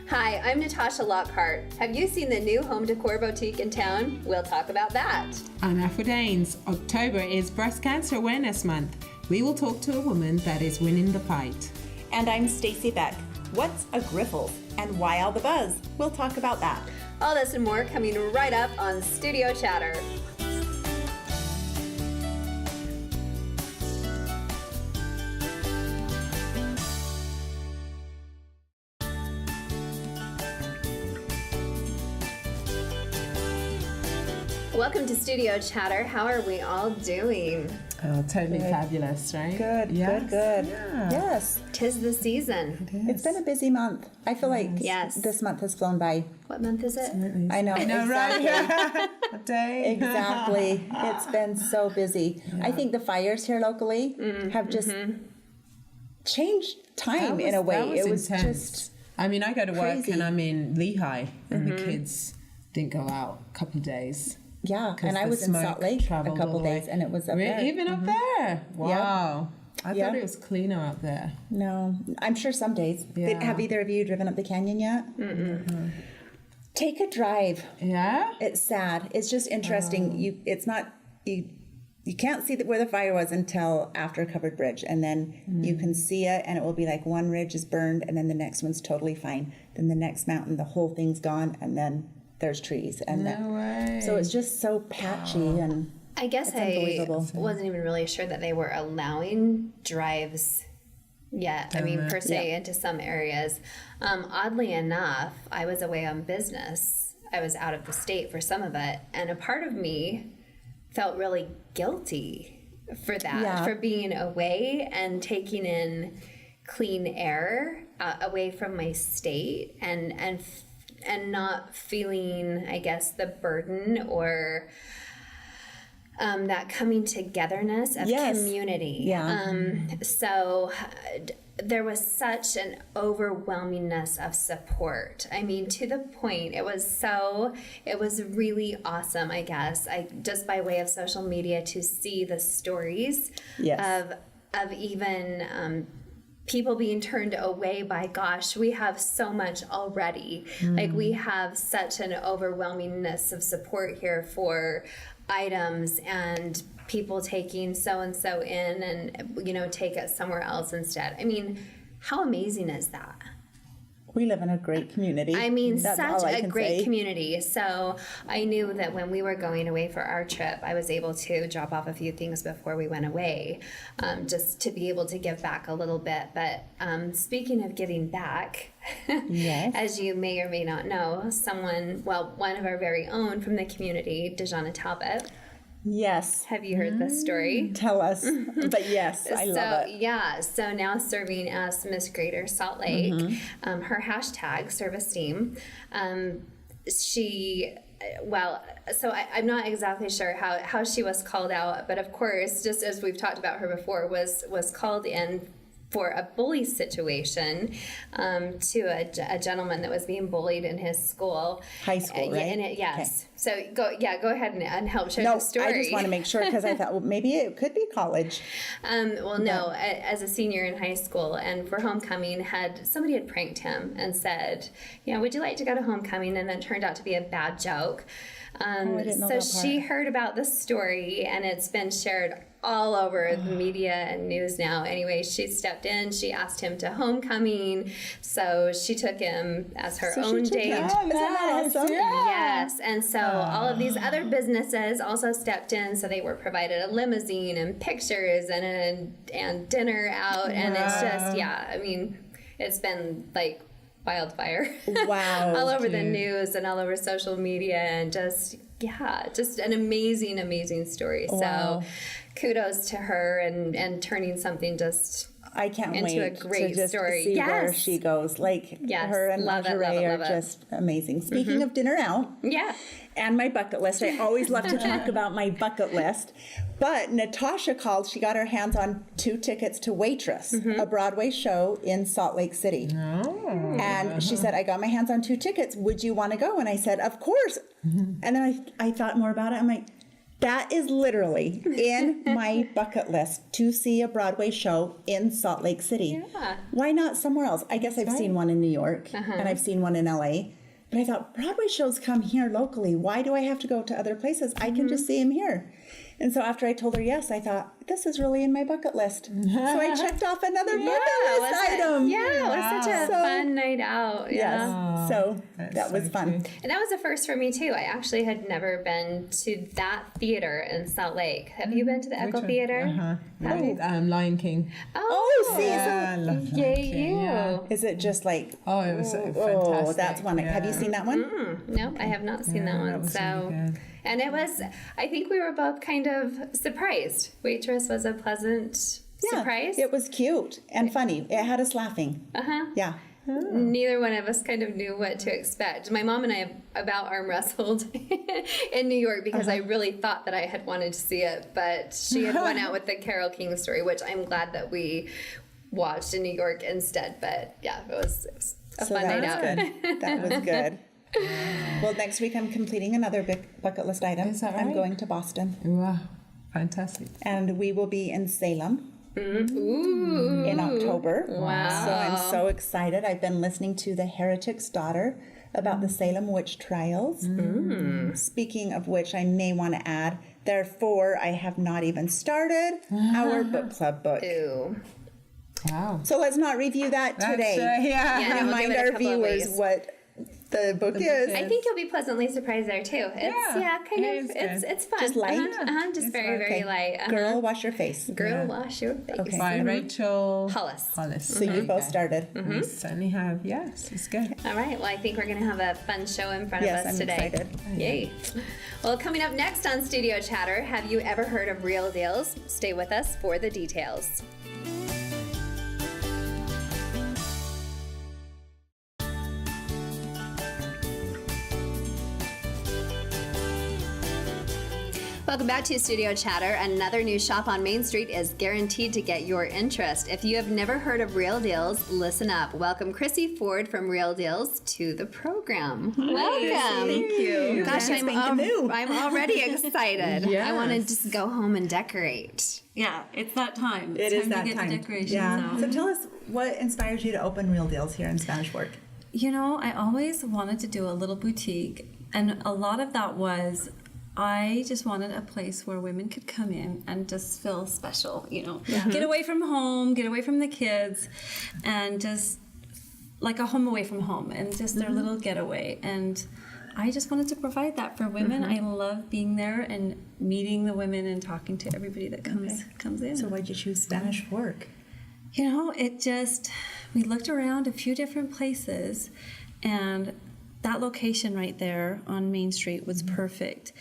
Hi, I'm Natasha Lockhart. Have you seen the new home decor boutique in town? We'll talk about that. I'm Aphra Daines. October is Breast Cancer Awareness Month. We will talk to a woman that is winning the fight. And I'm Stacey Beck. What's a Griffles and why all the buzz? We'll talk about that. All this and more coming right up on Studio Chatter. Welcome to Studio Chatter. How are we all doing? Oh, totally fabulous, right? Good. Yeah. Yes. 'Tis the season. It's been a busy month. I feel like Yes. this month has flown by. What month is it? I know. Right? A day. Exactly. It's been so busy. I think the fires here locally have just changed time in a way. That It was intense. just I mean, I go to work crazy. and I'm in Lehigh, and the kids didn't go out a couple of days. yeah. 'Cause And I the was in smoke Salt Lake a traveled couple all the way. days, and it was up there. Even up there. Wow. I Yeah. thought it was cleaner up there. No, I'm sure some days. Yeah. Have either of you driven up the canyon yet? Take a drive. Yeah? It's sad. It's just interesting. You can't see where the fire was until after a covered bridge, and then you can see it, and it will be like one ridge is burned, and then the next one's totally fine. Then the next mountain, the whole thing's gone, and then there's trees, and No way. so it's just so patchy and. I guess It's I unbelievable. wasn't even really sure that they were allowing drives yet. I mean, per se, into some areas. Oddly enough, I was away on business. I was out of the state for some of it, and a part of me felt really guilty for that, Yeah. for being away and taking in clean air away from my state, and not feeling, I guess, the burden or that coming togetherness of Yes. community. Yeah. So there was such an overwhelmingness of support. I mean, to the point, it was really awesome, I guess. Just by way of social media to see the stories Yes. of even people being turned away by, gosh, we have so much already. Like, we have such an overwhelmingness of support here for items, and people taking so-and-so in and, take it somewhere else instead. I mean, how amazing is that? We live in a great community. I mean, That's such all I a can great say. community. So I knew that when we were going away for our trip, I was able to drop off a few things before we went away, just to be able to give back a little bit. But speaking of giving back, Yes. as you may or may not know, one of our very own from the community, Dejana Talbot. Yes. Have you heard this story? Tell us. But yes, I love it. Yeah, so now serving as Miss Greater Salt Lake, her hashtag, Serve Esteem, I'm not exactly sure how she was called out, but of course, just as we've talked about her before, was called in for a bully situation to a gentleman that was being bullied in his school. High school, right? Yes. Okay. So go ahead and help share No, the story. I just want to make sure because I thought, well, maybe it could be college. No, as a senior in high school and for homecoming, somebody had pranked him and said, would you like to go to homecoming? And it turned out to be a bad joke. I didn't know So that she part. heard about the story, and it's been shared all over the media and news now. Anyway, she stepped in. She asked him to homecoming, so she took him as her own date. Isn't that awesome? Yes, and so all of these other businesses also stepped in, so they were provided a limousine and pictures and dinner out, and it's just it's been like wildfire. Wow. all over the news and all over social media, and just an amazing story. Wow. So kudos to her and turning something just I can't into wait a great to just story. see where Yes. she goes. Like Yes. her and Love it, love lingerie it, are love it. just amazing. Speaking of dinner out, yeah. and my bucket list. I always love to talk about my bucket list. But Natasha called. She got her hands on 2 tickets to Waitress, a Broadway show in Salt Lake City. Oh. And she said, I got my hands on 2 tickets. Would you want to go? And I said, of course. And then I thought more about it. I'm like, That is literally in my bucket list to see a Broadway show in Salt Lake City. Yeah. Why not somewhere else? I guess I've seen one in New York and I've seen one in LA. But I thought, Broadway shows come here locally. Why do I have to go to other places? I can just see them here. And so after I told her yes, I thought, this is really in my bucket list. So I checked off another bucket list item. Yeah, it was such a fun night out. Yeah. Yes. So that was so fun. cute. And that was a first for me too. I actually had never been to that theater in Salt Lake. Have you been to the Echo Theater? Have you? Lion King. Oh, see, I love Yay, Lion King, you. yeah. is it just like, Oh, it was fantastic. oh, that's one. Have you yeah. seen that one? No, I have not seen that Yeah, one. that was So, really good. and it was, I think we were both kind of surprised. Waitress was a pleasant surprise. It was cute and funny. It had us laughing. Yeah. Neither one of us kind of knew what to expect. My mom and I about arm wrestled in New York because I really thought that I had wanted to see it, but she had went out with the Carole King story, which I'm glad that we watched in New York instead. But yeah, it was a fun night out. Good. That was good. Well, next week I'm completing another big bucket list item. Is that I'm right? going to Boston, Wow, fantastic. and we will be in Salem Ooh. in October. Wow. So I'm so excited. I've been listening to The Heretic's Daughter about the Salem witch trials. Speaking of which, I may want to add, therefore, I have not even started our book club book. Ooh. Wow. So let's not review that That's, today. Yeah, yeah. no, we'll give Remind it a our couple of viewers weeks. what the book is. I think you'll be pleasantly surprised there too. It's Yeah, kind it of is good. it's fun. Just light? Just It's very, fun. very light. Girl, wash your face. Girl, wash your face. Okay. By Rachel Hollis. Hollis. So you both started. We certainly have. Yes, it's good. All right. Well, I think we're going to have a fun show in front Yes, of us I'm today. excited. Yay. Well, coming up next on Studio Chatter, have you ever heard of Real Deals? Stay with us for the details. Welcome back to Studio Chatter. Another new shop on Main Street is guaranteed to get your interest. If you have never heard of Real Deals, listen up. Welcome Chrissy Ford from Real Deals to the program. Welcome. Thank you. Gosh, Yes, I'm thank you. already excited. Yes. I want to just go home and decorate. Yeah, it's that time. It It's is time that to get time. the decorations Yeah. out. So tell us what inspires you to open Real Deals here in Spanish Fork. You know, I always wanted to do a little boutique, and a lot of that was I just wanted a place where women could come in and just feel special, you know, get away from home, get away from the kids, and just like a home away from home and just their little getaway. And I just wanted to provide that for women. I love being there and meeting the women and talking to everybody that comes in. So why'd you choose Spanish Fork? You know, we looked around a few different places, and that location right there on Main Street was perfect.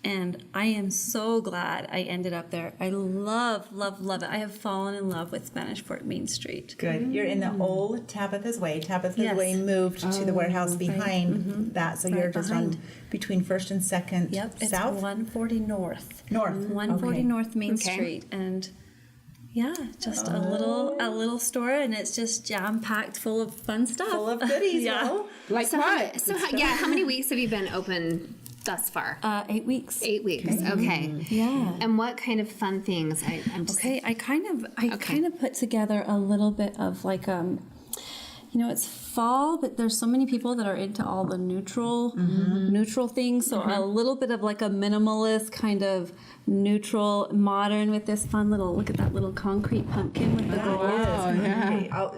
And I am so glad I ended up there. I love, love, love it. I have fallen in love with Spanish Fort Main Street. Good. You're in the old Tabitha's Way. Tabitha's Yes. Way moved to the warehouse behind that, so you're just on behind. between First and Second Yep, it's South. 140 North. North. 140 Okay. North Main Okay. Street. And yeah, just a little store, and it's just jam packed full of fun stuff. Full of goodies, Yeah. though. Like what? How many weeks have you been open thus far? 8 weeks. 8 weeks. Okay. Yeah. And what kind of fun things? I'm just Okay, I kind of put together a little bit of like you know, it's fall, but there's so many people that are into all the neutral things. So a little bit of like a minimalist kind of neutral modern with this fun little, look at that little concrete pumpkin with the gold. Oh, yeah.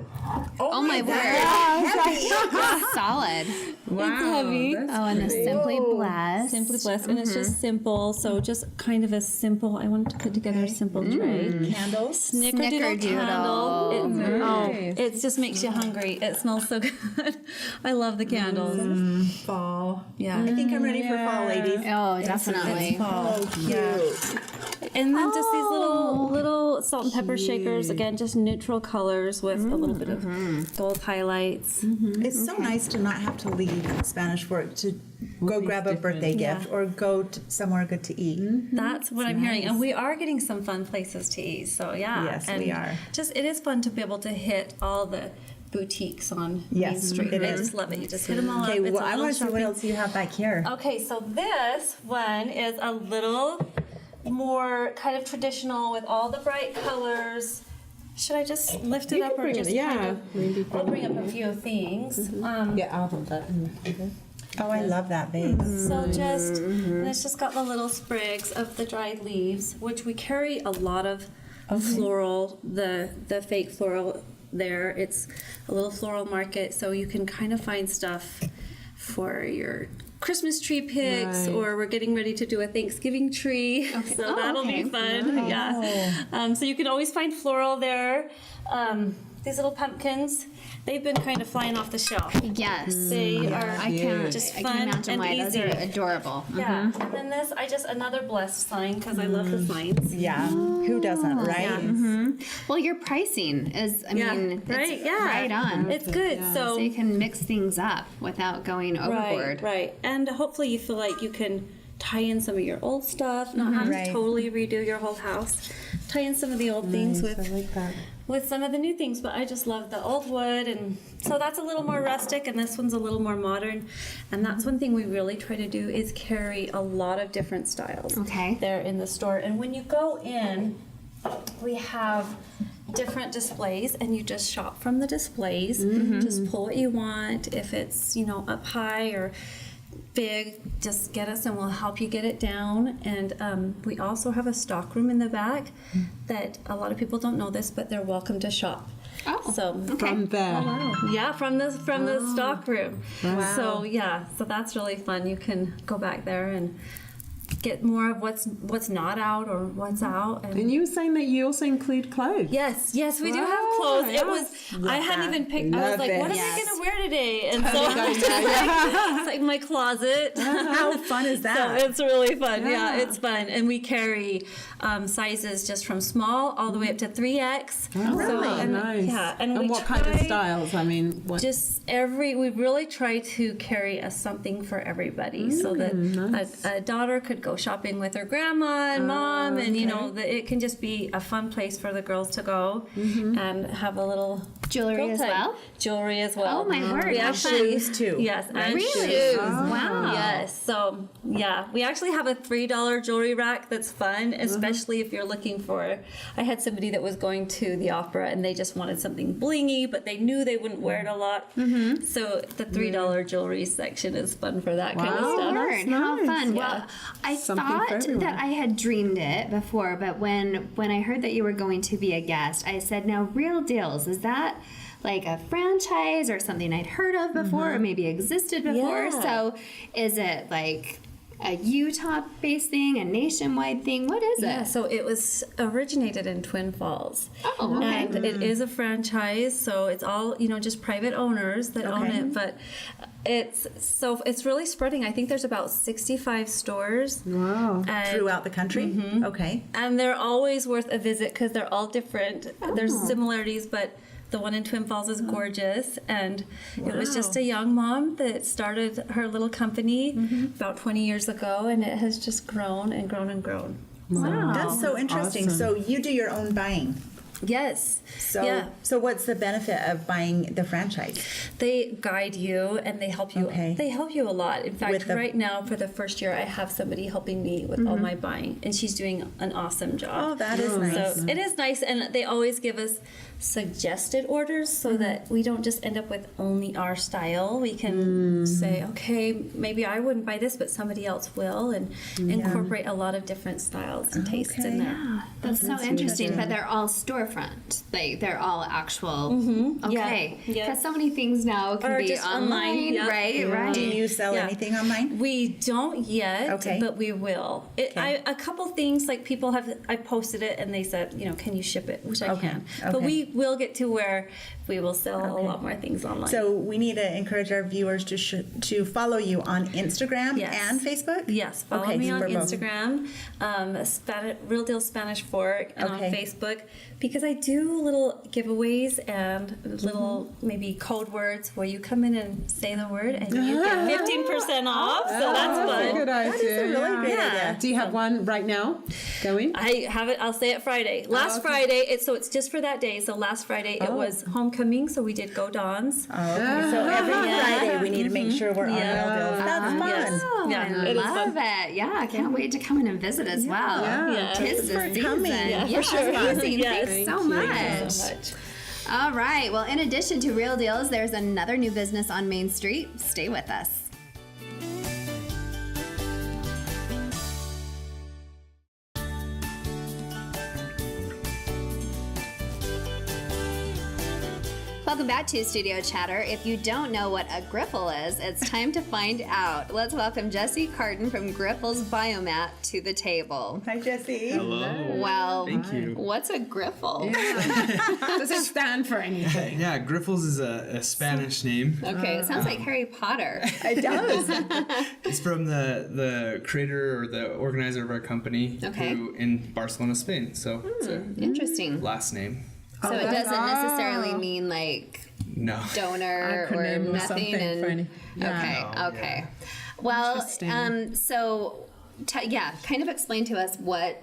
Oh my word. Solid. Wow. heavy. that's Oh, and the great. Simply Blessed. Simply blessed, and it's just simple. So just kind of a simple. I wanted to put together a simple tray. Candles. Snickerdoodle candle. Nice. It just makes you hungry. It smells so good. I love the candles. Fall. Yeah. I think I'm ready for fall, ladies. Oh, definitely. Fall. Yeah. And then just these little salt and pepper shakers. Again, just neutral colors with a little bit of gold highlights. It's so nice to not have to leave Spanish Fork to go grab a birthday gift or go to somewhere good to eat. That's what I'm hearing. And we are getting some fun places to eat. So yeah. Yes, and we are. Just it is fun to be able to hit all the boutiques on Main Yes, Street. it I is. just love it. You just hit them all Okay, up. It's well, a I little want to see what shopping. else you have back here. Okay, so this one is a little more kind of traditional with all the bright colors. Should I just lift it You up can or bring just it, yeah. kind of? Maybe I'll bring up a few things. Yeah, I'll hold that. Oh, I love that vase. So just, and it's just got the little sprigs of the dried leaves, which we carry a lot of floral, the fake floral there. It's a little floral market, so you can kind of find stuff for your Christmas tree picks, Right. or we're getting ready to do a Thanksgiving tree, so Oh, that'll okay. be fun. Yeah. So you can always find floral there. These little pumpkins, they've been kind of flying off the shelf. Yes. They are I can just I fun can imagine and why easy. those are adorable. Yeah, and then this, I just another blessed sign because I love the signs. Yeah, who doesn't, right? Well, your pricing is, I mean, right, it's yeah, right on. It's good. So you can mix things up without going overboard. Right, and hopefully you feel like you can tie in some of your old stuff, not have Right. to totally redo your whole house. Tie in some of the old things I like that. with some of the new things, but I just love the old wood, and so that's a little more rustic, and this one's a little more modern. And that's one thing we really try to do is carry a lot of different styles. Okay. There in the store, and when you go in, we have different displays, and you just shop from the displays. Just pull what you want. If it's up high or big, just get us and we'll help you get it down. And we also have a stock room in the back that a lot of people don't know this, but they're welcome to shop. Oh, So From there. yeah, from the stock room. So yeah, so that's really fun. You can go back there and get more of what's not out or what's out. And you were saying that you also include clothes. Yes, we do have Wow, clothes. It yes. was I hadn't even picked. I was Love like, it. what am Yes. I gonna wear today? And so it's like my closet. How fun is So that? it's really fun. Yeah, it's fun. And we carry sizes just from small all the way up to 3X. Oh, So, and, nice. Yeah, and we what kind of try- styles? I mean, what? Just we really try to carry something for everybody, so that a daughter could go shopping with her grandma and mom, and that it can just be a fun place for the girls to go and have a little Jewelry girl as time. well? Jewelry as well. Oh, my word, We how actually Shoes, too. Yes, and Really? shoes. Wow. Yes. So yeah, we actually have a $3 jewelry rack that's fun, especially if you're looking for. I had somebody that was going to the opera and they just wanted something blingy, but they knew they wouldn't wear it a lot. So the $3 jewelry section is fun for that kind of Oh, stuff. Lord, how nice. fun. Yeah. Well, I Something for thought everyone. that I had dreamed it before, but when I heard that you were going to be a guest, I said, now, Real Deals, is that like a franchise or something I'd heard of before or maybe existed before? Yeah. So is it like a Utah-based thing, a nationwide thing? What is Yeah, it? so it was originated in Twin Falls. Oh, okay. And it is a franchise, so it's all, just private owners that own Okay. it, but it's really spreading. I think there's about 65 stores. Wow. And, Throughout the country? Okay. and they're always worth a visit because they're all different. There's Oh. similarities, but the one in Twin Falls is gorgeous, and it was just a young mom that started her little company about 20 years ago, and it has just grown and grown and grown. Wow. That's so interesting. Awesome. So you do your own buying. Yes. So yeah. so what's the benefit of buying the franchise? They guide you and they help you. Okay. They help you a lot. In fact, With the- right now for the first year, I have somebody helping me with all my buying, and she's doing an awesome job. Oh, that is nice. So it is nice, and they always give us suggested orders so that we don't just end up with only our style. We can say, okay, maybe I wouldn't buy this, but somebody else will, and incorporate a lot I posted it and they said, can you ship it? Which I can. But okay. we will get to where we will sell a lot more things online. So we need to encourage our viewers to follow you on Instagram Yes. and Facebook? Yes, follow Okay, me on for both. Instagram, Real Deal Spanish Fork, and on Okay. Facebook, because I do little giveaways and little maybe code words where you come in and say the word and you get 15% off. So that's That's a fun. good idea. That is a really great Yeah. idea. Do you have one right now going? I have it. I'll say it Friday. Last Friday, it's just for that day. So last Friday it was homecoming. homecoming, so we did Go Dons. So every Friday we need to make sure we're on Yeah. Real Deals. That's fun. Yes. Yeah, I it is love fun. it. Yeah, I can't wait to come in and visit as well. Yeah. Tis the Thanks for season. coming. Yeah, Yeah, for sure. amazing. Yes. Thanks so much. All right. Well, in addition to Real Deals, there's another new business on Main Street. Stay with us. Welcome back to Studio Chatter. If you don't know what a griffle is, it's time to find out. Let's welcome Jesse Carton from Griffles Biomat to the table. Hi, Jesse. Hello. Well, Thank you. what's a griffle? Does it stand for anything? Yeah, Griffles is a Spanish name. Okay, it sounds like Harry Potter. It does. It's from the creator or the organizer of our company Okay. who in Barcelona, Spain. So it's a Interesting. last name. So it doesn't necessarily mean like No. donor or Acronym or nothing. something And funny. Yeah. okay. Well, Interesting. so kind of explain to us what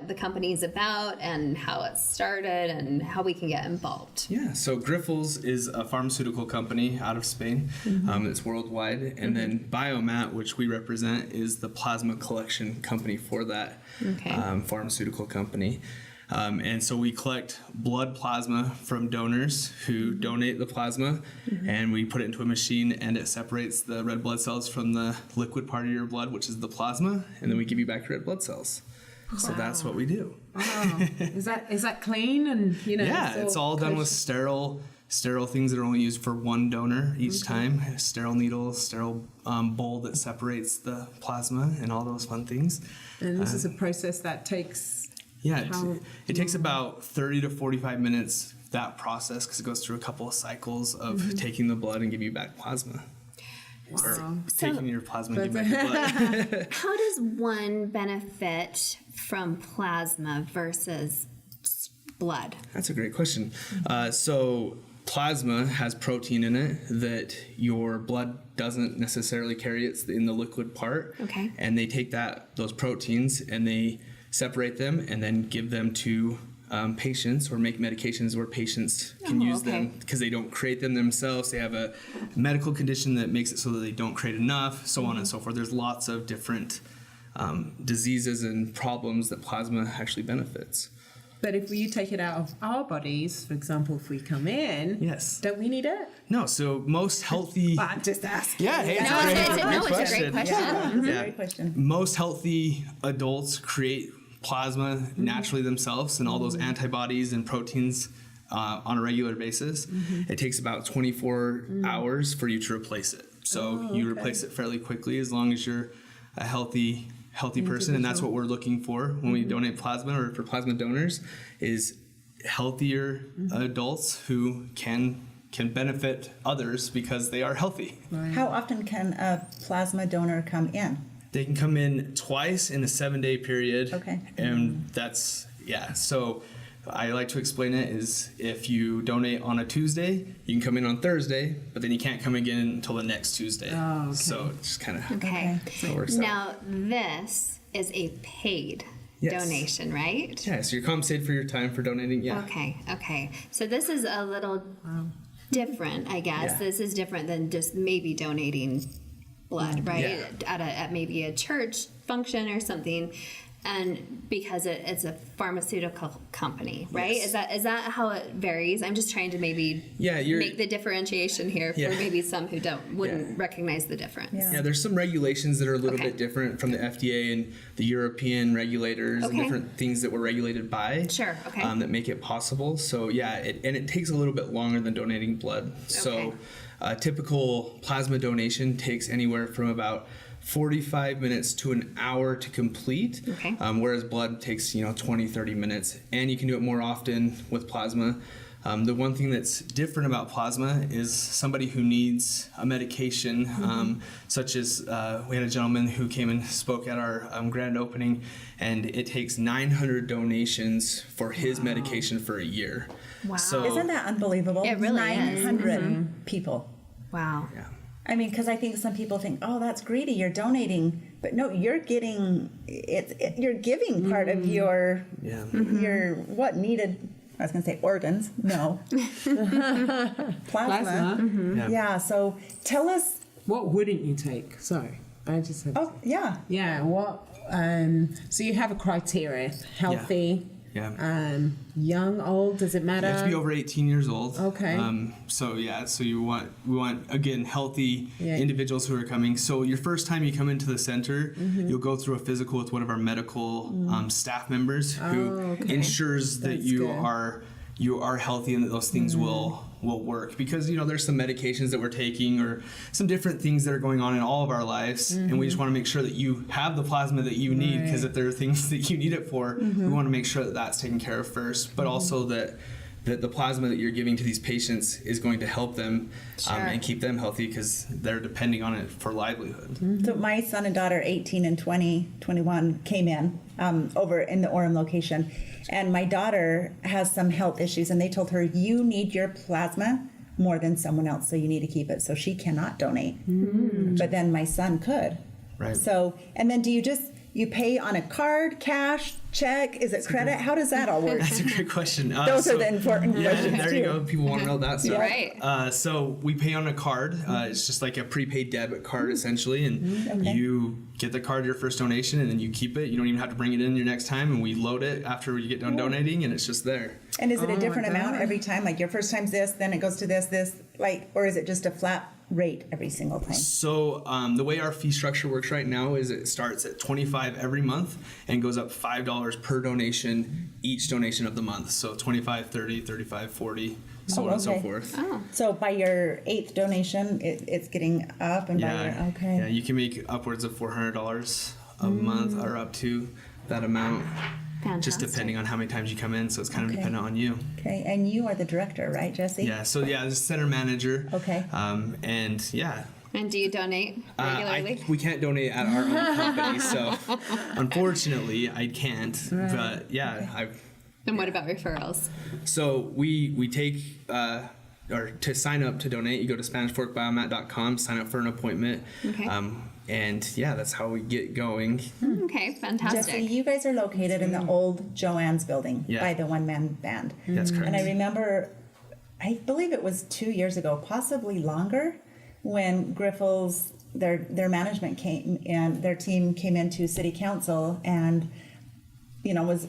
the company is about and how it started and how we can get involved. Yeah, so Griffles is a pharmaceutical company out of Spain. It's worldwide. And then Biomat, which we represent, is the plasma collection company for that pharmaceutical company. And so we collect blood plasma from donors who donate the plasma, and we put it into a machine, and it separates the red blood cells from the liquid part of your blood, which is the plasma, and then we give you back your red blood cells. So that's what we do. Wow. Is that clean and Yeah, so it's all done with sterile things that are only used for one donor each time. A sterile needle, sterile bowl that separates the plasma, and all those fun things. And this is a process that takes. Yeah, How it takes about 30 to 45 minutes, that process, because it goes through a couple of cycles of taking the blood and giving you back plasma. Or taking your plasma and giving back your blood. How does one benefit from plasma versus blood? That's a great question. So plasma has protein in it that your blood doesn't necessarily carry. It's in the liquid part. Okay. And they take those proteins and they separate them and then give them to patients or make medications where patients can use them because they don't create them themselves. They have a medical condition that makes it so that they don't create enough, so on and so forth. There's lots of different diseases and problems that plasma actually benefits. But if you take it out of our bodies, for example, if we come in, Yes. don't we need it? No, so most healthy... But I'm just asking. Yeah, hey, It's a great question. That's a great question. Most healthy adults create plasma naturally themselves and all those antibodies and proteins on a regular basis. It takes about 24 hours for you to replace it. So you replace it fairly quickly as long as you're a healthy person, and that's what we're looking for when we donate plasma or for plasma donors is healthier adults who can benefit others because they are healthy. How often can a plasma donor come in? They can come in twice in a 7-day period. Okay. And that's, so I like to explain it is if you donate on a Tuesday, you can come in on Thursday, but then you can't come again until the next Tuesday. Oh, okay. So it's just kind of Okay. how it works out. Now, this is a paid Yes. donation, right? Yeah, so you're compensated for your time for donating, yeah. Okay. So this is a little different, I guess. Yeah. This is different than just maybe donating blood, right? Yeah. At maybe a church function or something. And because it's a pharmaceutical company, right? Yes. Is that how it varies? I'm just trying to maybe make the differentiation here for Yeah. maybe some who wouldn't recognize the difference. Yeah. Yeah, there's some regulations that are a little Okay. bit different from the FDA and the European regulators and Okay. different things that we're regulated by. Sure, okay. That make it possible. So yeah, it takes a little bit longer than donating blood. So Okay. a typical plasma donation takes anywhere from about 45 minutes to an hour to complete, Okay. whereas blood takes 20, 30 minutes, and you can do it more often with plasma. The one thing that's different about plasma is somebody who needs a medication, such as we had a gentleman who came and spoke at our grand opening, and it takes 900 donations for his medication for a year. Wow. So, Isn't that unbelievable? It really is. 900 people. Wow. yeah. I mean, because I think some people think, oh, that's greedy, you're donating. But no, you're getting, you're giving part of your Yeah. your what needed I was going to say organs. No. Plasma. Plasma. Yeah. So tell us. What wouldn't you take? Sorry, I just had. Oh, yeah. Yeah. What? So you have a criteria: healthy. Yeah. Young, old. Does it matter? You have to be over 18 years old. Okay. So we want again healthy Yeah. individuals who are coming. So your first time you come into the center, you'll go through a physical with one of our medical staff members who ensures that That's you good. are healthy and that those things will work, because there's some medications that we're taking or some different things that are going on in all of our lives, and we just want to make sure that you have the plasma that you need, because if there are things that you need it for, we want to make sure that that's taken care of first, but also that the plasma that you're giving to these patients is going to help them and keep them healthy, because they're depending on it for livelihood. So my son and daughter, 18 and 21, came in over in the Orem location. And my daughter has some health issues, and they told her, you need your plasma more than someone else, so you need to keep it. So she cannot donate. But then my son could. Right. So, and then do you pay on a card, cash, check? Is it credit? How does that all work? That's a great question. Those are the important questions, there too. you go. People want to know that stuff. Right. So we pay on a card. It's just like a prepaid debit card, essentially, and you get the card your first donation, and then you keep it. You don't even have to bring it in your next time, and we load it after you get done donating, and it's just there. And is it a different amount every time? Like your first time's this, then it goes to this, like, or is it just a flat rate every single time? So the way our fee structure works right now is it starts at $25 every month and goes up $5 per donation each donation of the month. So $25, $30, $35, $40, so on and so okay. forth. So by your 8th donation, it's getting up, and by your, okay. Yeah, you can make upwards of $400 a month, or up to that amount. Just Fantastic. depending on how many times you come in, so it's kind of Okay. dependent on you. Okay, and you are the director, right, Jesse? Yeah, so the center manager. Okay. And yeah. And do you donate regularly? We can't donate at our own company, so unfortunately I can't. But yeah, And what about referrals? so we take or to sign up to donate, you go to SpanishForkBiomat.com, sign up for an appointment. Okay. And yeah, that's how we get going. Okay, fantastic. Jesse, you guys are located in the old Joanne's building Yeah. by the one-man band. That's correct. And I remember, I believe it was 2 years ago, possibly longer, when Griffles, their management came and their team came into city council and, was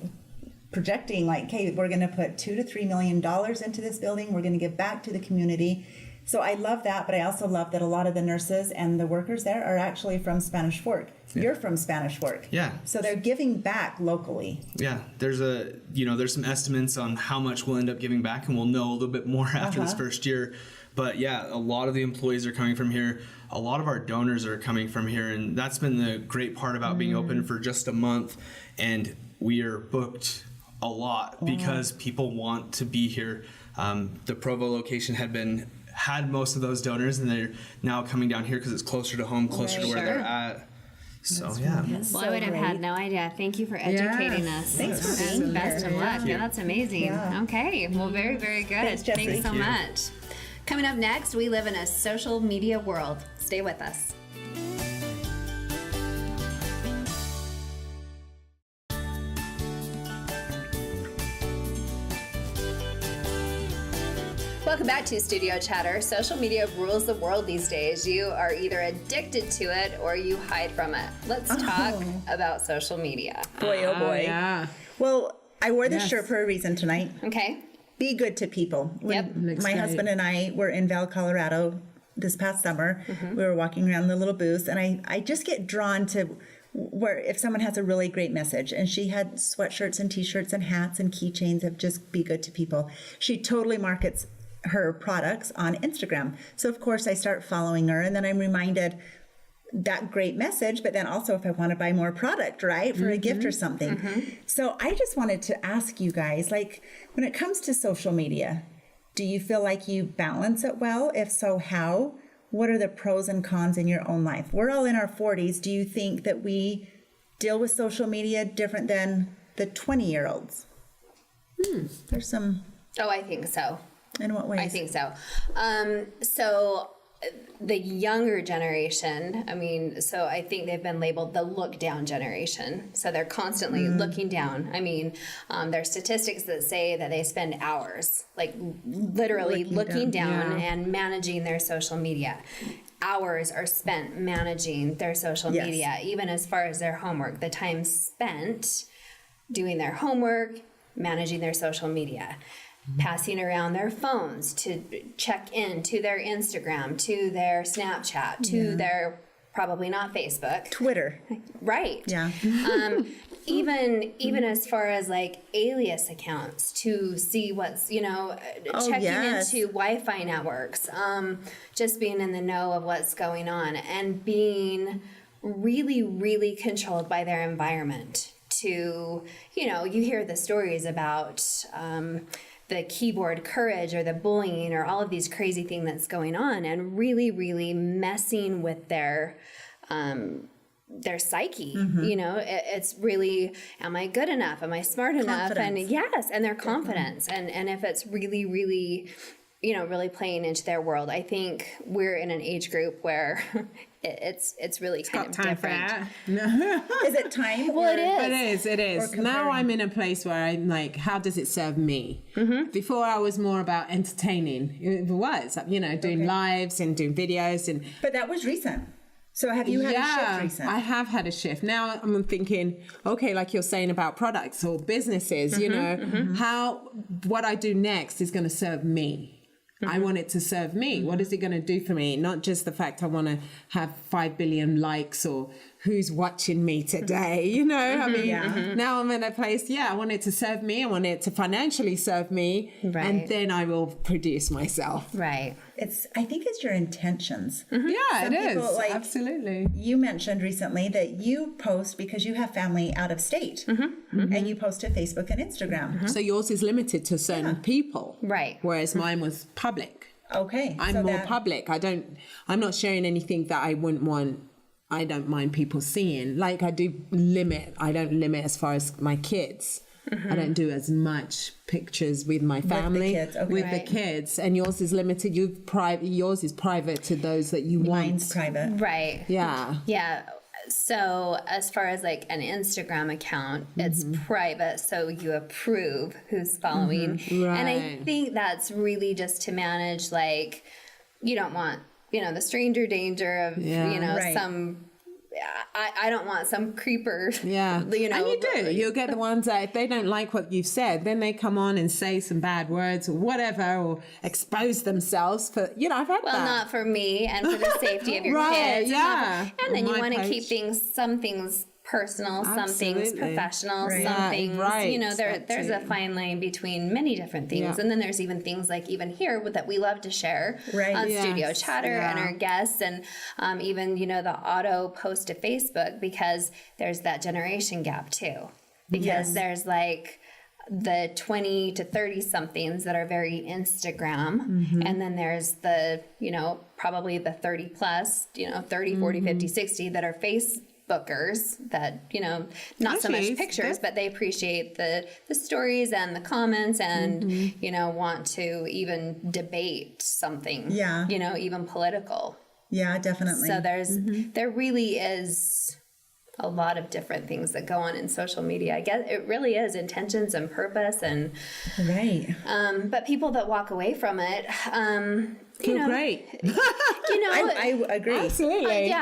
projecting like, hey, we're going to put $2 to $3 million into this building. We're going to give back to the community. So I love that, but I also love that a lot of the nurses and the workers there are actually from Spanish Fork. You're from Spanish Fork. Yeah. So they're giving back locally. Yeah, there's some estimates on how much we'll end up giving back, and we'll know a little bit more after this first year. But yeah, a lot of the employees are coming from here. A lot of our donors are coming from here, and that's been the great part about being open for just a month. And we are booked a lot because people want to be here. The Provo location had most of those donors, and they're now coming down here because it's closer to home, closer to where they're at. So yeah. Well, I would have had no idea. Thank you for educating us. Thanks for And being best here. of luck. Yeah, that's amazing. Yeah. Okay. Well, very, very good. Thanks, Jesse. Thanks so Thank you. much. Coming up next, we live in a social media world. Stay with us. Welcome back to Studio Chatter. Social media rules the world these days. You are either addicted to it or you hide from it. Let's talk about social media. Boy, oh boy. Yeah. Well, I wore this Yes. shirt for a reason tonight. Okay. Be good to people. When Yep. Looks my great. husband and I were in Val, Colorado this past summer. We were walking around the little booths, and I just get drawn to where if someone has a really great message, and she had sweatshirts and t-shirts and hats and keychains of just be good to people. She totally markets her products on Instagram. So of course I start following her, and then I'm reminded that great message, but then also if I want to buy more product, right, for a gift or something. So I just wanted to ask you guys, like, when it comes to social media, do you feel like you balance it well? If so, how? What are the pros and cons in your own life? We're all in our 40s. Do you think that we deal with social media different than the 20-year-olds? There's some, Oh, I think so. in what ways? I think so. So the younger generation, I mean, so I think they've been labeled the look down generation. So they're constantly looking down. I mean, there's statistics that say that they spend hours, like literally looking down Yeah. and managing their social media. Hours are spent managing their social Yes. media, even as far as their homework, the time spent doing their homework, managing their social media, passing around their phones to check in to their Instagram, to their Snapchat, to their probably not Facebook. Twitter. Right. Yeah. Even as far as like alias accounts to see what's, checking yes. into Wi-Fi networks, just being in the know of what's going on and being really, really controlled by their environment. To, you hear the stories about the keyboard courage or the bullying or all of these crazy things that's going on, and really, really messing with their psyche. It's really, am I good enough? Am I smart enough? And Confidence. yes, and their confidence. And if it's really, really, really playing into their world, I think we're in an age group where it's really kind of Time for different. that. No. Is it time? Well, it is. It is. Or Now comparing. I'm in a place where I'm like, how does it serve me? Mm-hmm. Before I was more about entertaining. It was, doing lives and doing videos and But that was recent. So have you had a shift recent? I have had a shift. Now I'm thinking, okay, like you're saying about products or businesses, what I do next is going to serve me. I want it to serve me. What is it going to do for me? Not just the fact I want to have 5 billion likes or who's watching me today, Now I'm in a place, I want it to serve me. I want it to financially serve me. Right. And then I will produce myself. Right. I think it's your intentions. Yeah, Some it is. people, Absolutely. You mentioned recently that you post because you have family out of state, and you post to Facebook and Instagram. So yours is limited to certain people. Right. Whereas mine was public. Okay, I'm so more that- public. I'm not sharing anything that I wouldn't want. I don't mind people seeing. Like I don't limit as far as my kids. I don't do as much pictures with my family, kids, okay. with the Right. kids, and yours is limited. Yours is private to those that you Mine's want. private. Right. Yeah. Yeah. So as far as like an Instagram account, it's private, so you approve who's following. And I Right. think that's really just to manage, like, you don't want, the stranger danger of, Yeah. Right. I don't want some creeper. Yeah. And you do. You'll get the ones that if they don't like what you've said, then they come on and say some bad words or whatever, or expose themselves for, I've had Well, that. not for me and for the safety of your Right, kids. yeah. And then you My want to page. keep some things personal, some things Absolutely. professional, Right. some Yeah, things, right, there's a that too. fine line between many different things. Yeah. And then there's even things like even here that we love to share Right. on Studio Yes, Chatter and yeah. our guests, and even, the auto post to Facebook, because there's that generation gap too. Because Yes. there's like the 20 to 30 somethings that are very Instagram. And then there's the, probably the 30 plus, 30, 40, 50, 60 that are Facebookers that, not so Actually, much pictures, but they appreciate the stories and the comments and, want to even debate something, Yeah. even political. Yeah, definitely. So there really is a lot of different things that go on in social media. I guess it really is intentions and purpose, and right. but people that walk away from it, Feel great. I agree. Absolutely.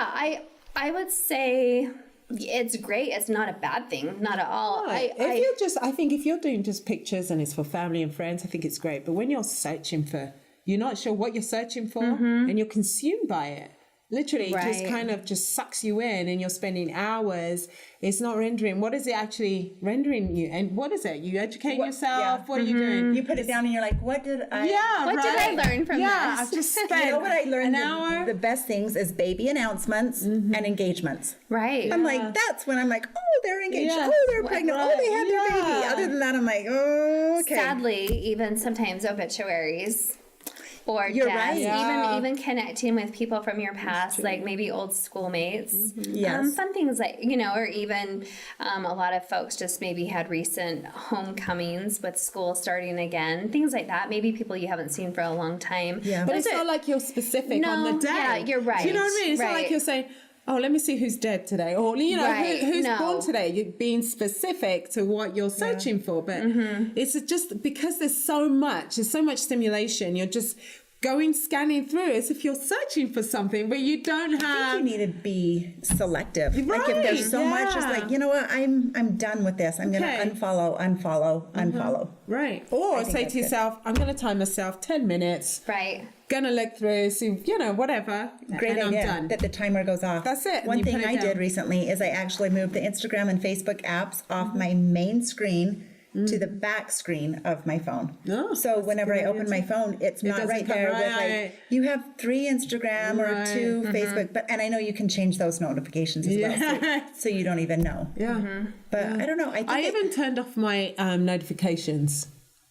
I would say it's great. It's not a bad thing, not at all. Right. I think if you're doing just pictures and it's for family and friends, I think it's great. But when you're searching for, you're not sure what you're searching for, and you're consumed by it. Literally, it just Right. kind of just sucks you in, and you're spending hours. It's not rendering. What is it actually rendering you? And what is it? You educate yourself. yeah. What are you doing? You put it down and you're like, what did I... Yeah, What did I right. learn from Yeah, this? I've just spent You know what I learned? an hour. The best things is baby announcements and engagements. Right. I'm like, that's when I'm like, oh, they're engaged. Yeah. Oh, they're pregnant. Oh, they had their baby. Yeah. Other than that, I'm like, oh, okay. Sadly, even sometimes obituaries. or You're deaths, right. Yeah. even connecting with people from your past, like maybe old schoolmates. Yes. Fun things like, or even a lot of folks just maybe had recent homecomings with school starting again, things like that. Maybe people you haven't seen for a long time. Yeah. But Those it's are- not like you're specific on No, the day. yeah, you're right. Do you know what I mean? It's not Right. like you're saying, oh, let me see who's dead today. Or, Right, who's no. born today. You're being specific to what you're searching for. But it's just because there's so much stimulation, you're just scanning through as if you're searching for something, but you don't I have. think you need to be selective. Like if there's so much, it's yeah. like, you know what, I'm done with this. I'm Okay. gonna unfollow. Right. Or think say that's to good. yourself, I'm going to time myself 10 minutes, Right. going to look through, see, whatever. Great and idea I'm done. that the timer goes off. That's it, and One you thing put it I did down. recently is I actually moved the Instagram and Facebook apps off my main screen to the back screen of my phone. Oh, So whenever I open my phone, it's not doesn't right come there with right. like, you have 3 Instagram or Right. 2 Facebook, and I know you can change those notifications as well, so you don't even know. Yeah. But I don't know. I think I even turned off my notifications.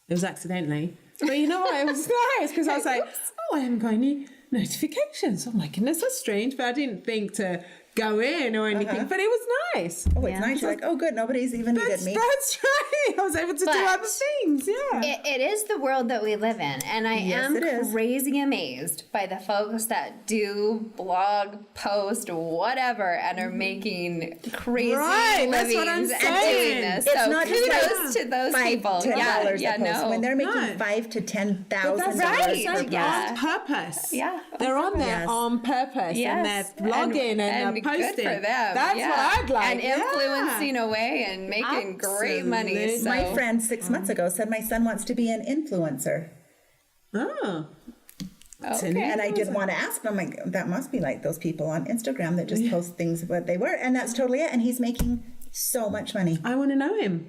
It was accidentally. But you know what? It was nice because I was like, oh, I haven't got any notifications. Oh my goodness, that's strange. But I didn't think to go in or anything. But it was nice. oh, it's nice. You're like, oh, good, nobody's even needed That's me. right. I was able to do But other things. Yeah. It is the world that we live in, and I Yes, am it is. crazy amazed by the folks that do blog, post, whatever, and are making crazy Right, that's livings what I'm and saying. doing this. It's so not just kudos to those people. $5, $10 Yeah, a yeah, post. no. When they're making No. $5,000 to $10,000 That's right, per yeah. on purpose. Yeah, They're on there Yes. on purpose and they're Yes, blogging and they're posting. Good for them. That's yeah. what I'd like. And yeah. influencing away and making great money. Absolutely. So. My friend 6 months ago said my son wants to be an influencer. Oh. Okay. And I didn't want to ask him. I'm like, that must be like those people on Instagram that just post things what they were. And that's totally it. And he's making so much money. I want to know him.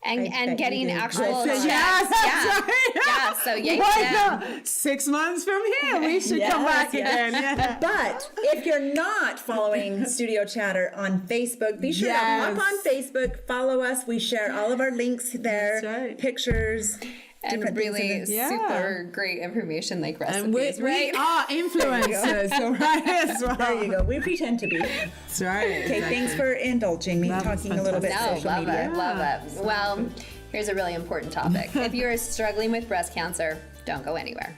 And, I bet and you getting do. actual I checks. said, Yeah. Yeah, so yay Why for them. not? 6 months from here, we should come Yes, back yes. again. Yeah. But if you're not following Studio Chatter on Facebook, be sure to hop Yes. on Facebook, follow us. We share all of our links there, That's right. pictures, And different really things. Yeah. super great information like recipes, And we right? are influencers, all right? As well. There you go. We pretend to be. That's right. Okay, thanks for indulging me, That was talking a little bit No, social love media. it, love it. Well, here's a really important topic. If you're struggling with breast cancer, don't go anywhere.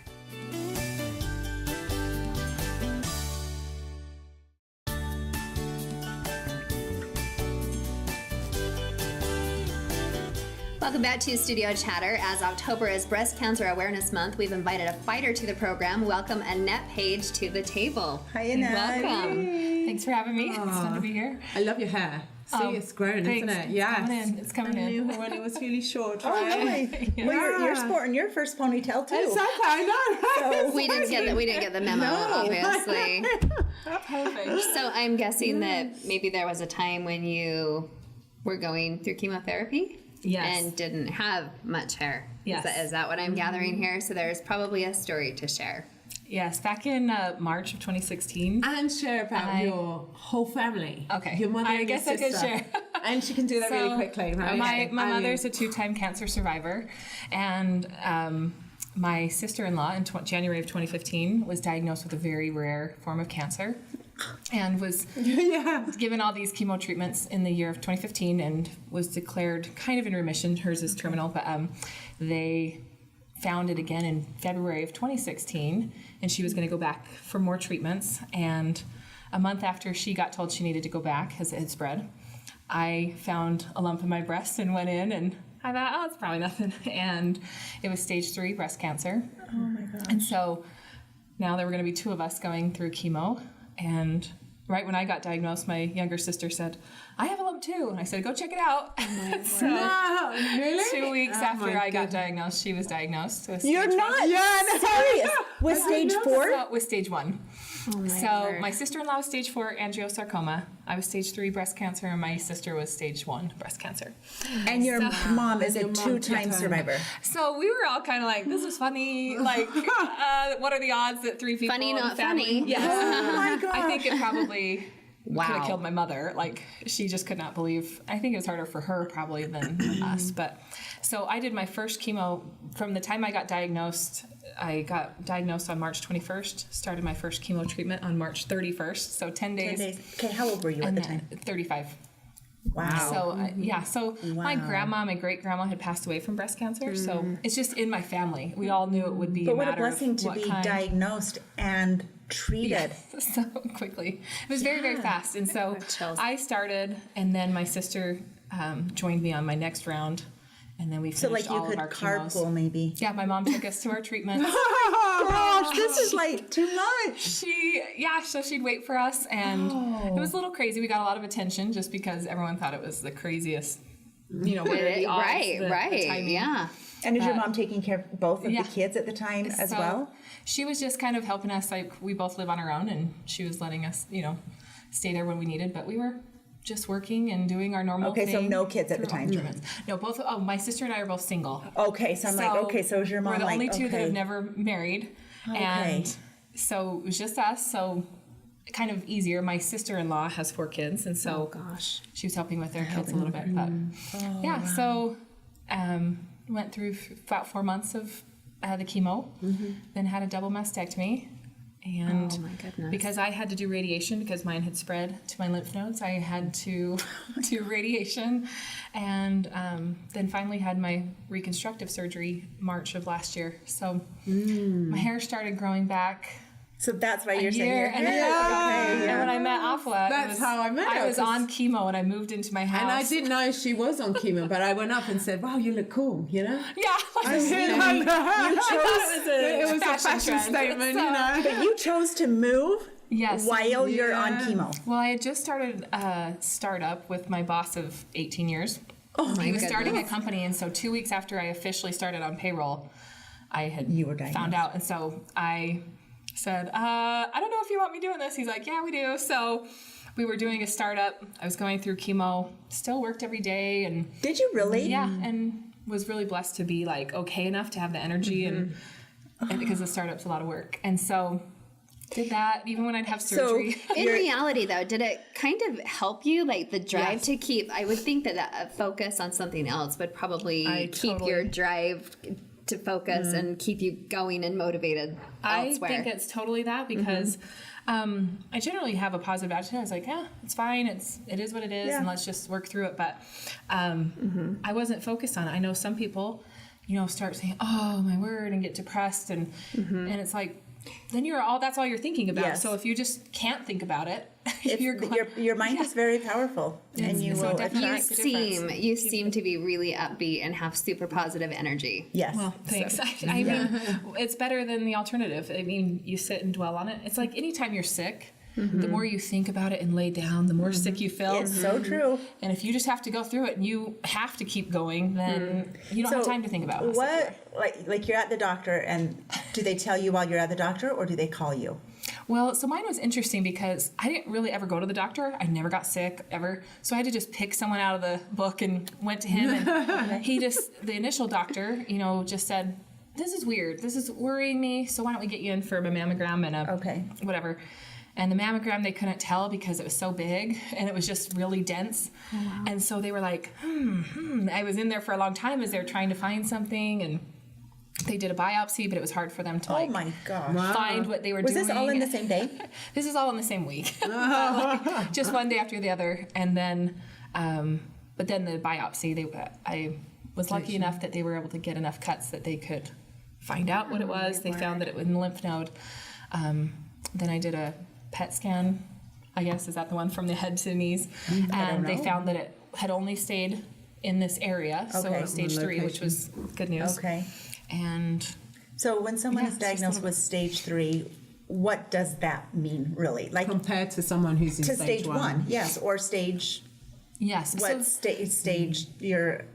Welcome back to Studio Chatter. As October is Breast Cancer Awareness Month, we've invited a fighter to the program. Welcome Annette Page to the table. Hi, Annette. Welcome. Thanks for having me. It's fun to be here. I love your hair. See, Oh, it's grown, thanks. isn't it? It's Yeah. coming in. It's coming I in. knew when it was really short, Oh, right? really? Well, you're sporting your first ponytail too. Exactly, I know, right? We didn't get the memo, obviously. Perfect. So I'm guessing that maybe there was a time when you were going through chemotherapy Yes. and didn't have much hair. Yes. Is that what I'm gathering here? So there's probably a story to share. Yes, back in March of 2016. And share about I- your whole family. Okay. Your mother I and your guess I could sister. share. And she can do that really So, quickly, right? My I mean- mother's a 2-time cancer survivor, and my sister-in-law in January of 2015 was diagnosed with a very rare form of cancer, and was yeah. given all these chemo treatments in the year of 2015, and was declared kind of in remission. Hers is terminal, but they found it again in February of 2016, and she was going to go back for more treatments. And a month after she got told she needed to go back because it had spread, I found a lump in my breast and went in, and I thought, oh, it's probably nothing. And it was stage 3 breast cancer. Oh my gosh. And so now there were going to be 2 of us going through chemo. And right when I got diagnosed, my younger sister said, I have a lump too. And I said, go check it out. So No, really? 2 weeks Oh after my I got goodness. diagnosed, she was diagnosed with You're stage not 1. serious. With stage 4? So, with stage 1. So word. my sister-in-law was stage 4 angiosarcoma. I was stage 3 breast cancer, and my sister was stage 1 breast cancer. And your mom is a Your mom 2-time two-time. survivor. So we were all kind of like, this is funny. Like, what are the odds that 3 people Funny, in the not family? funny. Yes. Oh my gosh. I think it probably could Wow. have killed my mother. Like, she just could not believe. I think it was harder for her probably than us. But so I did my first chemo from the time I got diagnosed I got diagnosed on March 21st, started my first chemo treatment on March 31st, so 10 days. 10 days. Okay, how old were you at And the then time? 35. Wow. So so my grandma, my great grandma had passed away from breast cancer. So it's just in my family. We all knew it would be. But a what a matter of blessing to what be kind. diagnosed and treated. So quickly. It was very, very fast. And so I started, and then my sister joined me on my next round, and then we finished So like you all could of our chemos. carpool maybe. Yeah, my mom took us to our treatment. Gosh, this is like too much. So she'd wait for us, and it was a little crazy. We got a lot of attention just because everyone thought it was the craziest, what are the odds, the timing. Yeah. And is your mom taking care of both of Yeah. the kids at the time as So well? she was just kind of helping us. Like, we both live on our own, and she was letting us, stay there when we needed, but we were just working and doing our normal Okay, thing. so no kids at the through all time. treatments. No, both. Oh, my sister and I are both single. Okay, so I'm like, okay, so is your mom we're the like, only two that okay. have never married, and so it was just us. So kind of easier. My sister-in-law has 4 kids, and so she was helping with their kids a little bit. But so went through about 4 months of the chemo, then had a double mastectomy. And Oh, my goodness. because I had to do radiation because mine had spread to my lymph nodes, I had to do radiation, and then finally had my reconstructive surgery March of last year. So my hair started growing back. So that's why you're saying year your and hair. then- And when I met Afua, That's how I met her, I was 'cause- on chemo and I moved into my house. And I didn't know she was on chemo, but I went up and said, "Wow, you look cool," Yeah, It was a fashion trend. statement, So- But you chose to move Yes. while you're on Yeah. chemo. Well, I had just started a startup with my boss of 18 years. Oh He was starting a company, and so 2 weeks after I officially started on payroll, I had You were diagnosed. found out, and so I said, "I don't know if you want me doing this." He's like, "Yeah, we do." So we were doing a startup. I was going through chemo, still worked every day, and Did you really? yeah, and was really blessed to be like okay enough to have the energy and because the startup's a lot of work, and so did that even when I'd have surgery. In reality, though, did it kind of help you, like the drive Yes. to keep? I would think that a focus on something else would probably I keep your drive to focus and keep you going and motivated elsewhere. I think it's totally that because I generally have a positive attitude. I was like, yeah, it's fine. It is what it is, Yeah. and let's just work through it. But I wasn't focused on it. I know some people, start saying, "Oh my word," and get depressed, and it's like, then that's all you're thinking about. Yes. So if you just can't think about it, It's, you're going. your mind is very powerful, and you so will definitely attract. makes a difference. you seem to be really upbeat and have super positive energy. Yes. Well, thanks. I mean, it's better than the alternative. I mean, you sit and dwell on it. It's like anytime you're sick, the more you think about it and lay down, the more sick you feel. It's so true. And if you just have to go through it and you have to keep going, then you don't have time to think about it. What, like you're at the doctor, and do they tell you while you're at the doctor, or do they call you? Well, so mine was interesting because I didn't really ever go to the doctor. I never got sick ever. So I had to just pick someone out of the book and went to him. And the initial doctor, just said, "This is weird. This is worrying me. So why don't we get you in for a mammogram and whatever." And the mammogram, they couldn't tell because it was so big and it was just really dense. And so they were like, I was in there for a long time as they were trying to find something, and they did a biopsy, but it was hard for them to Oh my gosh. find what they were Was doing. this all in the same day? This is all in the same week. Just one day after the other. And then, but then the biopsy, I was lucky enough that they were able to get enough cuts that they could find out what it was. They found that it was in the lymph node. Then I did a PET scan, I guess, is that the one from the head to the knees? And they found that it had only stayed in this area, so stage 3, which was good news. Okay. And So when someone is it's just a diagnosed little with stage 3, what does that mean, really? Like Compared to someone who's in to stage 1. yes, or stage yes, what stage you're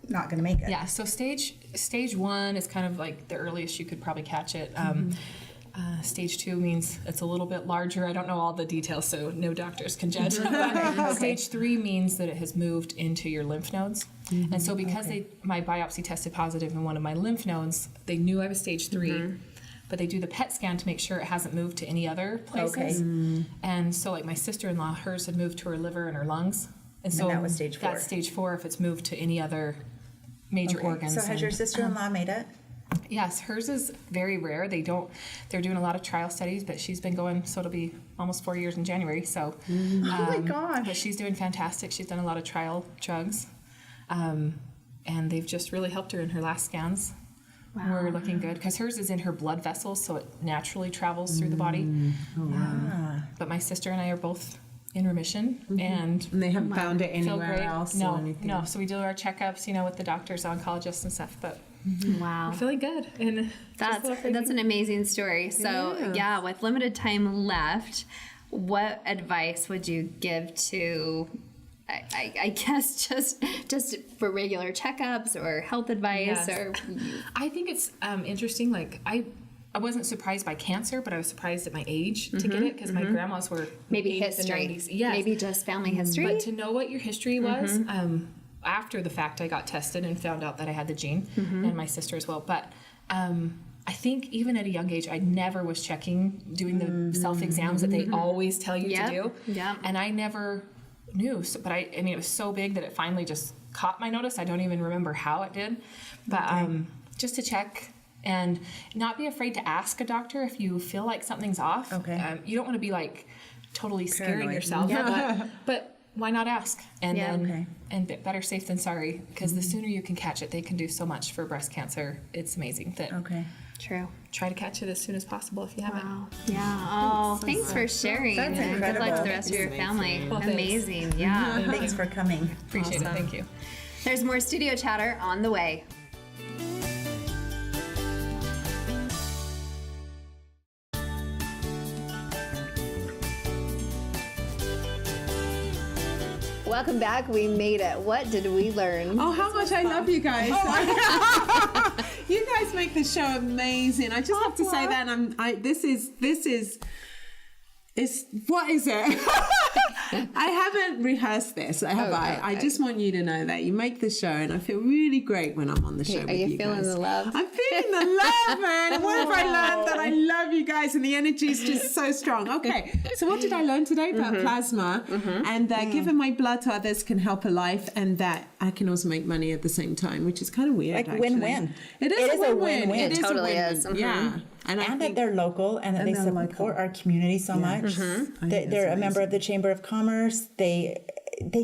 not going to make it. Yeah, so stage 1 is kind of like the earliest you could probably catch it. Stage 2 means it's a little bit larger. I don't know all the details, so no doctors can judge. But Stage 3 means that it has moved into your lymph nodes. And so because my biopsy tested positive in one of my lymph nodes, they knew I was stage 3. But they do the PET scan to make sure it hasn't moved to any other places. And so like my sister-in-law, hers had moved to her liver and her lungs. And so that was stage 4. That's stage 4 if it's moved to any other major organs. So has your And, sister-in-law made it? Yes, hers is very rare. They're doing a lot of trial studies, but she's been going, so it'll be almost 4 years in January. So, Oh my gosh. but she's doing fantastic. She's done a lot of trial drugs, and they've just really helped her in her last scans. We're looking good because hers is in her blood vessels, so it naturally travels through the body. But my sister and I are both in remission, and And they haven't found it feel anywhere great. else No, or anything. no. So we do our checkups, with the doctors, oncologists, and stuff. But Wow. we're feeling good. And That's an amazing story. So yeah, with limited time left, what advice would you give to I guess just for regular checkups or health advice Yes. or I think it's interesting. Like I wasn't surprised by cancer, but I was surprised at my age to get it because my grandmas were maybe 80s and history. 90s. Yes. Maybe just family history. But to know what your history was, after the fact, I got tested and found out that I had the gene, and my sister as well. But I think even at a young age, I never was doing the self exams that they always tell you Yep. to do. Yep. And I never knew. So, but I mean, it was so big that it finally just caught my notice. I don't even remember how it did, but just to check. And not be afraid to ask a doctor if you feel like something's off. Okay. You don't want to be like totally scaring Paranoid. yourself, but why not ask? And Yeah. then Okay. and better safe than sorry, because the sooner you can catch it, they can do so much for breast cancer. It's amazing. That Okay. True. try to catch it as soon as possible if you haven't. Wow. Yeah. Oh, thanks for sharing. That's and good luck to incredible. the rest of your family. Well, thanks. Amazing. Yeah. Thanks for coming. Appreciate it. Thank you. There's more studio chatter on the way. Welcome back. We made it. What did we learn? Oh, how much I love you guys. You guys make the show amazing. I just have to say that what is it? I haven't rehearsed this, have I? I just want you to know that you make the show, and I feel really great when I'm on the show with you you feeling guys. the love? I'm feeling the love, man. What have I learned? That I love you guys, and the energy is just so strong. Okay, so what did I learn today about plasma? And that giving my blood to others can help a life, and that I can also make money at the same time, which is kind of weird. Like actually. win-win. It is a win-win. It is a totally win-win. is. Yeah. And I And that think they're local and that they they're support local. our community so much. I They, think they're that's a member of the Chamber of Commerce. They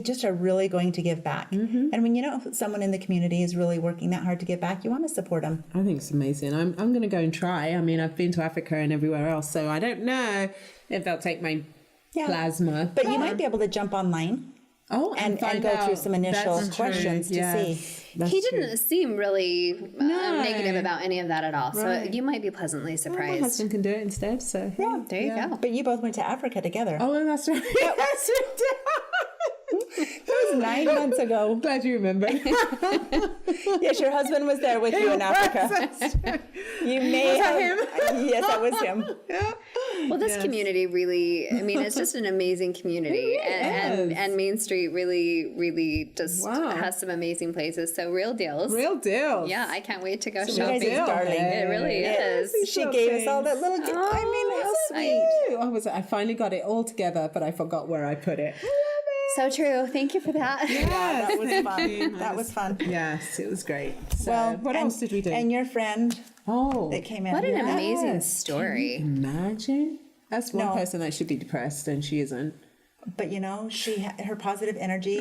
just are really going to give back. And when you know someone in the community is really working that hard to give back, you want to support them. I think it's amazing. I'm going to go and try. I mean, I've been to Africa and everywhere else, so I don't know if they'll take my plasma. But you might be able to jump online and find go through out. some initial That's true. questions to Yes. see. That's He true. didn't seem really No. negative about any of that at all. So Right. you might be pleasantly My surprised. husband can do it instead, so. Yeah. There you go. But you both went to Africa together. Oh, that's right. Yes, we did. That was 9 months ago. Glad you remember. Yes, your husband was there with you in Africa. You may have. Yes, that was him. Well, this community really, I mean, it's just an amazing community. It is. And Main Street really just Wow. has some amazing places. So real deals. Real deal. Yeah, I can't wait to go You guys shopping. are darling. It really is. She gave us all that little gift. I mean, how sweet. I finally got it all together, but I forgot where I put it. So true. Thank you for that. Yeah, that was Thank fun. you. That was fun. Yes, it was great. So, Well, what and- else did we do? And your friend Oh, that came in. What an Yeah. amazing story. imagine. That's one No. person that should be depressed, and she isn't. But you know, her positive energy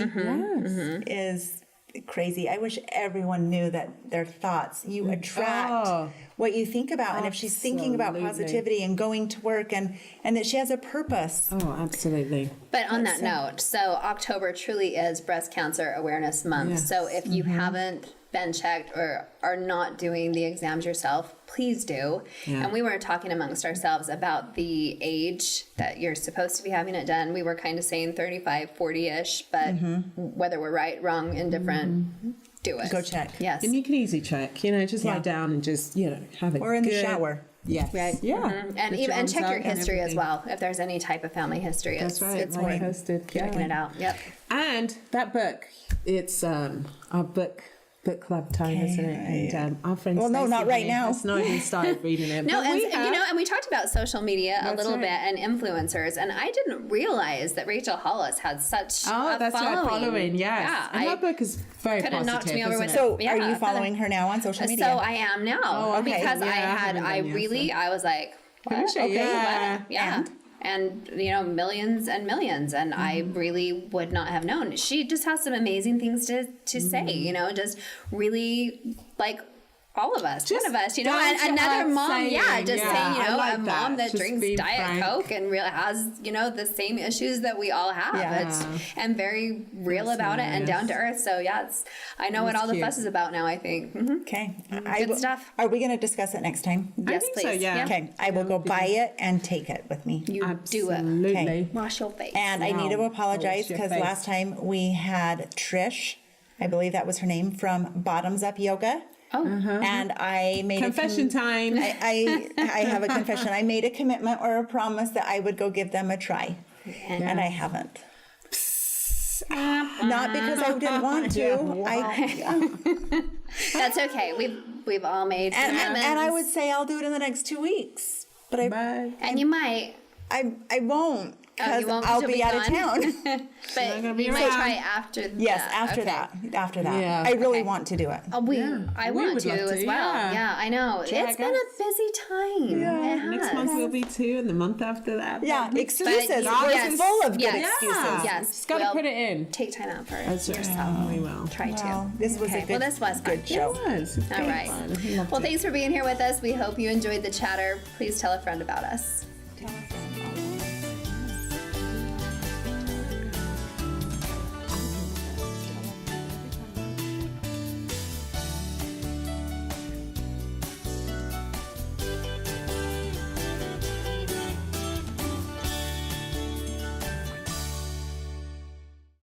is crazy. I wish everyone knew that their thoughts, you attract Oh. what you think about. And if she's thinking about Absolutely. positivity and going to work and that she has a purpose. Oh, absolutely. But on that note, so October truly is Breast Cancer Awareness Month. Yes. So if you haven't been checked or are not doing the exams yourself, please do. Yeah. And we were talking amongst ourselves about the age that you're supposed to be having it done. We were kind of saying 35, 40-ish, but whether we're right, wrong, indifferent, do it. Go check. Yes. And you can easy check, just lie Yeah. down and just, have a Or in the good- shower. Yes. Right. Yeah. And The even and germs check your out and history as everything. well. If there's any type of family history, That's right. it's like worth posted. checking it out. Yep. And that book, it's our book book club time, isn't it? And our friend. Well, no, Stacey not right May now. has not even started reading it. No, but and we have. and we talked about social media a That's little right. bit and influencers, and I didn't realize that Rachel Hollis had such Oh, a that's right, following. yes. Yeah, and I her book is very could have positive. knocked me over isn't with it? So Yeah, are you kinda. following her now on social media? So I am now Oh, okay. because Yeah, I I haven't done yet, really, I was like, what? Appreciate it, yeah. What? Yeah. And millions and millions, and I really would not have known. She just has some amazing things to say, just really like all of us, Just one of us, and down to another earth mom, saying, saying, I like a mom that. that Just drinks be Diet frank. Coke and really has, the same issues that we all have. Yeah. And very real That's about it and down to nice. earth. So yeah, I know what That's all the cute. fuss is about now, I think. Mhm. Okay. Good stuff. Are we going to discuss it next time? Yes, think please. so, yeah. Okay. I will go buy it and take it with me. You do it. Absolutely. Okay. Wash your face. And I need to Wow. apologize Wash your because face. last time we had Trish, I believe that was her name, from Bottoms Up Yoga. Oh. And I made Confession time. I have a confession. I made a commitment or a promise that I would go give them a try, and I haven't. Not because I didn't want to. That's okay. We've all made commitments. And I would say I'll do it in the next 2 weeks, but Bye. And you might, I won't because you won't 'cause I'll you'll be be out of gone. town. but gonna be you might around. try after Yes, that. after Okay. that. After that. Yeah. I really Okay. want to do it. I we want would to love as to, well. yeah. Yeah, I know. Drag It's been us. a busy time. It Next has. month will be 2, and the month after that. Yeah, but excuses. But We're yes, full of good yes, excuses. Yes. Just gotta Well, put it in. Take time out for That's right. yourself. We will. Try Well, to. this was a Okay. good, Well, this was fun. good show. It was. It's All been right. fun. I loved Well, it. thanks for being here with us. We hope you enjoyed the chatter. Please tell a friend about us.